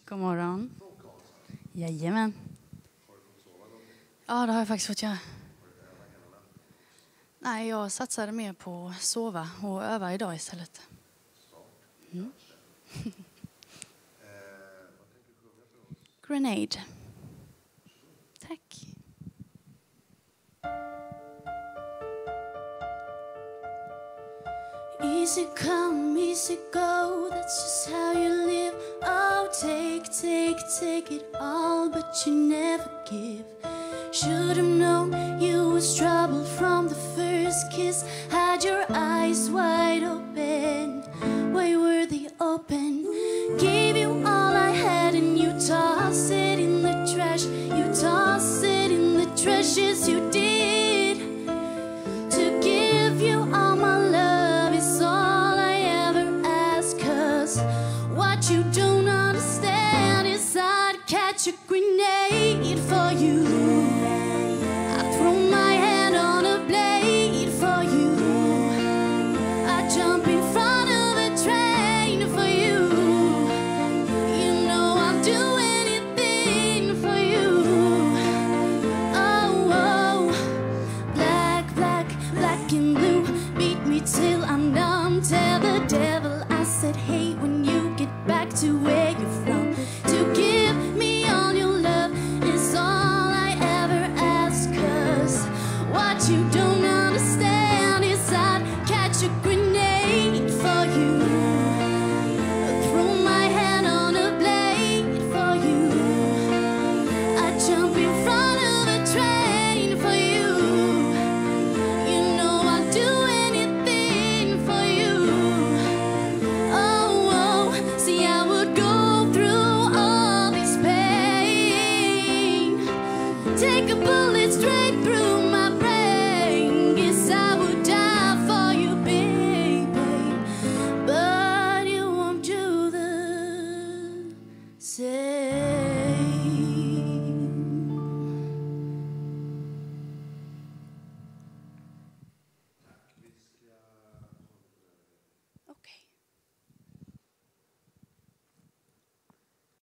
God morgon. Jajamän. Ja, det har jag faktiskt fått göra. Nej, jag satsade mer på att sova och öva idag istället. Mm. Grenade. Tack. Easy come, easy go, that's just how you live. Oh, take it all, but you never give. Should've known you was trouble from the first kiss. Had your eyes wide open, why were they open? Gave you all I had and you tossed it in the trash. You tossed it in the trash, yes you did. To give you all my love is all I ever ask. Cause what you don't understand is I'd catch a grenade for you.